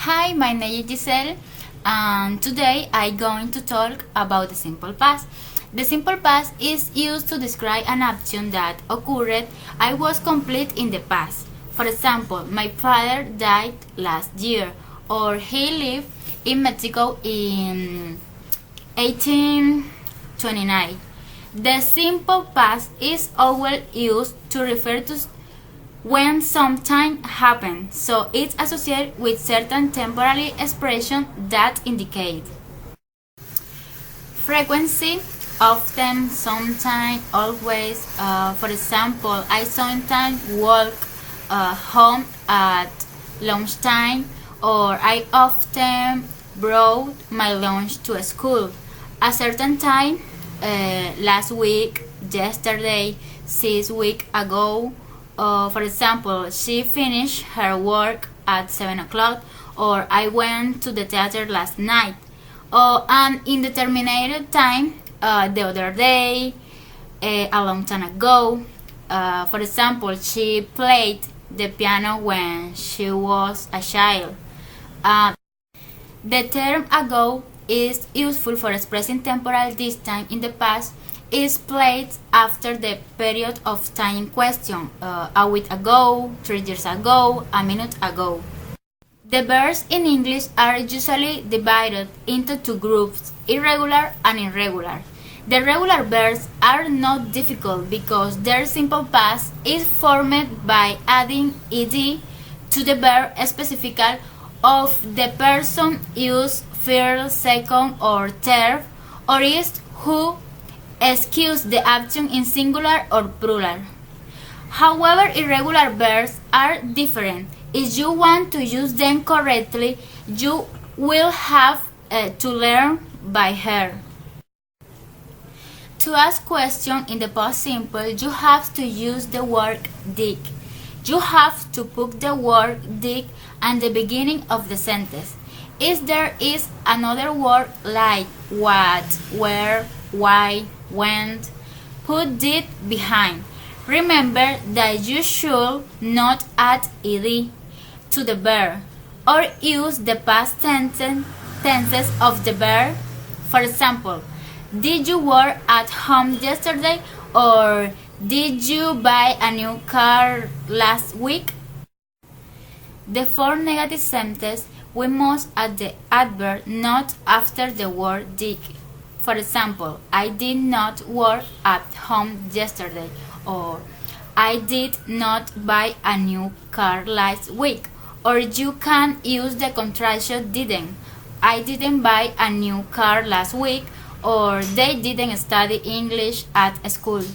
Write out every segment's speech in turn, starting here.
Hi, my name is Giselle, and today I'm going to talk about the simple past. The simple past is used to describe an action that occurred I was complete in the past. For example, my father died last year, or he lived in Mexico in 1829. The simple past is always used to refer to when something happened, so it's associated with certain temporary expression that indicate frequency, often, sometime, always. For example, I sometimes walk home at lunchtime, or I often brought my lunch to school. A certain time, last week, yesterday, 6 weeks ago. For example, she finished her work at 7 o'clock, or I went to the theater last night. An indeterminate time, the other day, a long time ago. For example, she played the piano when she was a child. The term ago is useful for expressing temporal distance in the past. Is placed after the period of time in question, a week ago, 3 years ago, a minute ago. The verbs in English are usually divided into two groups, irregular and irregular. The regular verbs are not difficult because their simple past is formed by adding ed to the verb specific of the person used first, second, or third, or is who excuse the action in singular or plural. However, irregular verbs are different. If you want to use them correctly, you will have to learn by heart. To ask questions in the past simple, you have to use the word dig. You have to put the word dig at the beginning of the sentence. If there is another word like what, where, why, when, put did behind. Remember that you should not add ed to the verb or use the past tenses of the verb. For example, did you work at home yesterday, or did you buy a new car last week? The four negative sentences we must add the adverb not after the word did. For example, I did not work at home yesterday, or I did not buy a new car last week. Or you can use the contraction didn't. I didn't buy a new car last week, or they didn't study English at school.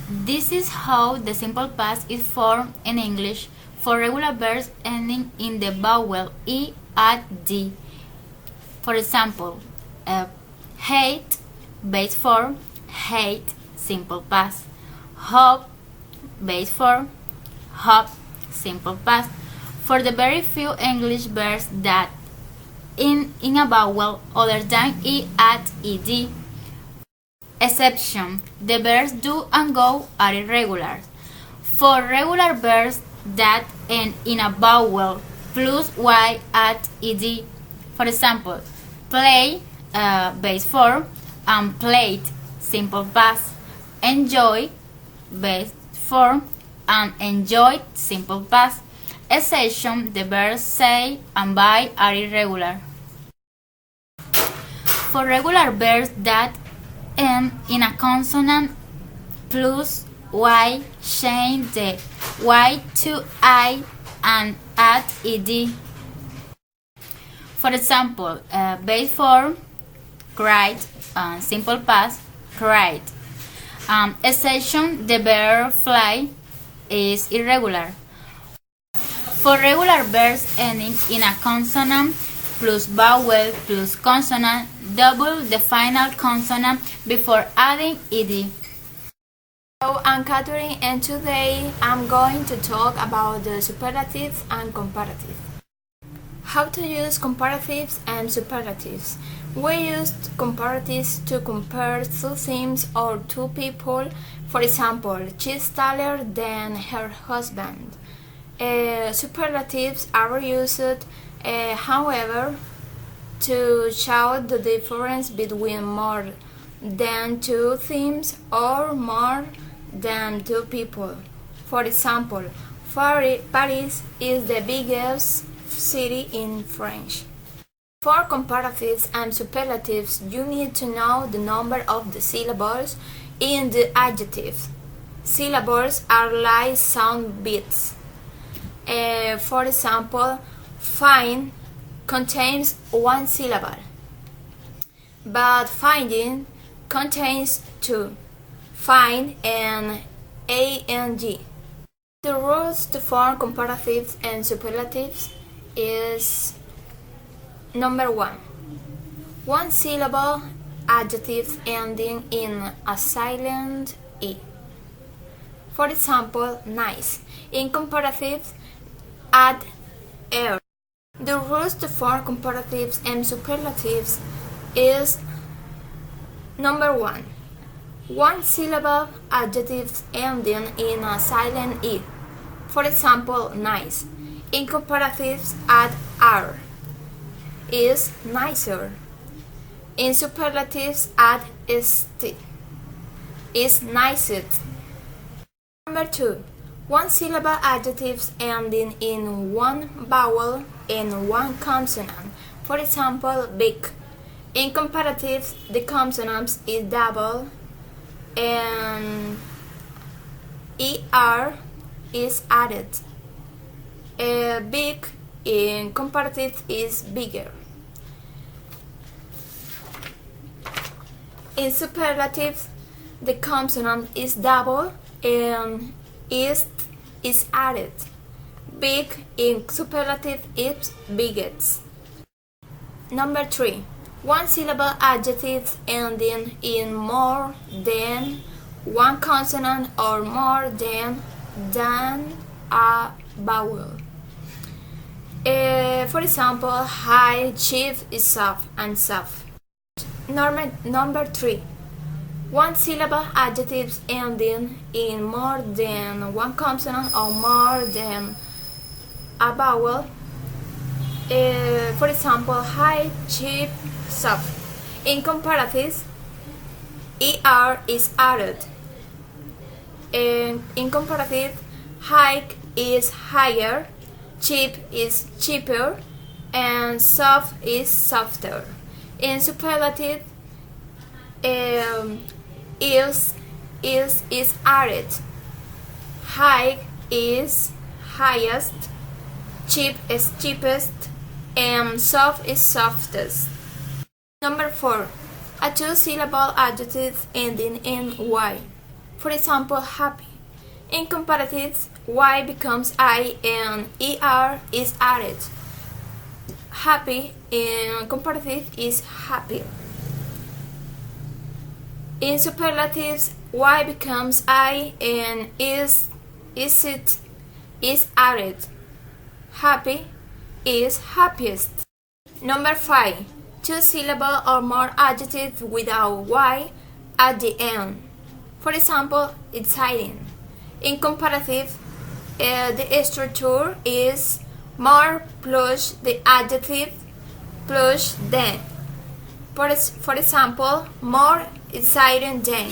This is how the simple past is formed in English for regular verbs ending in the vowel e at d. For example, hate, base form, hate, simple past. Hope, base form, hope, simple past. For the very few English verbs that in a vowel other than e at ed. Exception: the verbs do and go are irregular. For regular verbs that end in a vowel plus y at ed. For example, play, base form, and played, simple past. Enjoy, base form, and enjoyed, simple past. Exception: the verbs say and buy are irregular. For regular verbs that end in a consonant plus y, change the y to I and add ed. For example, base form, cried, simple past, cried. Exception: the verb fly is irregular. For regular verbs ending in a consonant plus vowel plus consonant, double the final consonant before adding ed. Hello, I'm Catherine, and today I'm going to talk about the superlatives and comparatives. How to use comparatives and superlatives. We used comparatives to compare two things or two people. For example, she's taller than her husband. Superlatives are used However, to show the difference between more than two things or more than two people. For example, Paris is the biggest city in France. For comparatives and superlatives, you need to know the number of the syllables in the adjective. Syllables are like sound bits. For example, fine contains one syllable, but finding contains two, find and ang. The rules to form comparatives and superlatives is number 1. One syllable adjectives ending in a silent E. For example, nice. In comparatives, add er. The rules to form comparatives and superlatives is number 1. One syllable adjectives ending in a silent E. For example, nice. In comparatives, add r. Is nicer. In superlatives, add st. Is nicest. Number 2. One syllable adjectives ending in one vowel and one consonant. For example, big. In comparatives, the consonant is double and er is added. Big in comparative is bigger. In superlatives, the consonant is double and is added. Big in superlative is biggest. Number 3. One syllable adjectives ending in more than one consonant or more than a vowel. For example, high, cheap is soft and soft. Number 3. One syllable adjectives ending in more than one consonant or more than a vowel. For example, high, cheap, soft. In comparatives, er is added. In comparative, high is higher, cheap is cheaper, and soft is softer. In superlative, is added. High is highest, cheap is cheapest, and soft is softest. Number 4. A two-syllable adjective ending in y. For example, happy. In comparatives, y becomes I and er is added. Happy in comparative is happier. In superlatives, y becomes I and is added. Happy is happiest. Number 5. Two-syllable or more adjectives without y at the end. For example, exciting. In comparative, the structure is more plus the adjective plus than. For example, more exciting than.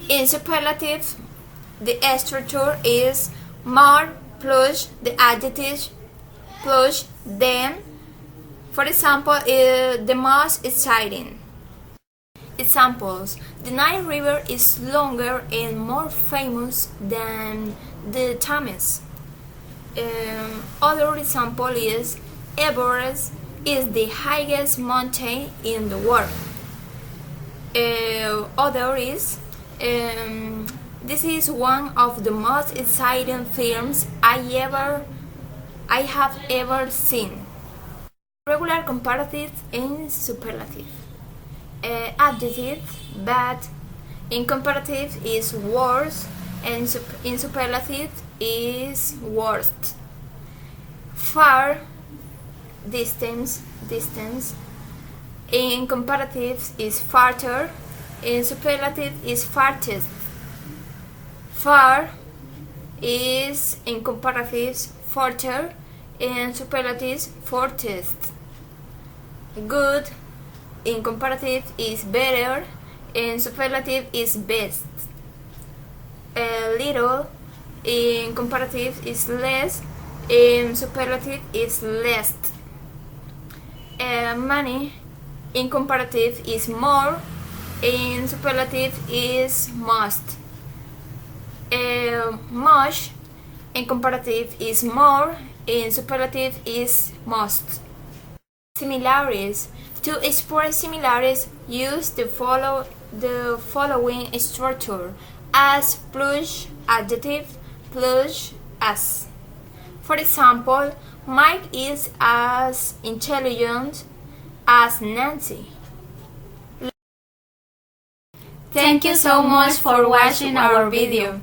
In superlative, the structure is more plus the adjective plus than. For example, the most exciting. Examples: the Nile River is longer and more famous than the Thames. Other example is Everest is the highest mountain in the world. Other is this is one of the most exciting films I have ever seen. Regular comparative and superlative. Adjective bad in comparative is worse and in superlative is worst. Far, distance in comparative is farther, in superlative is farthest. Far is in comparatives farther, In superlatives, for tests. Good in comparative is better, in superlative is best. Little in comparative is less, in superlative is less. Money in comparative is more, in superlative is most. Much in comparative is more, in superlative is most. Similarities. To express similarities, use the following structure: as plus adjective plus as. For example, Mike is as intelligent as Nancy. Thank you so much for watching our video.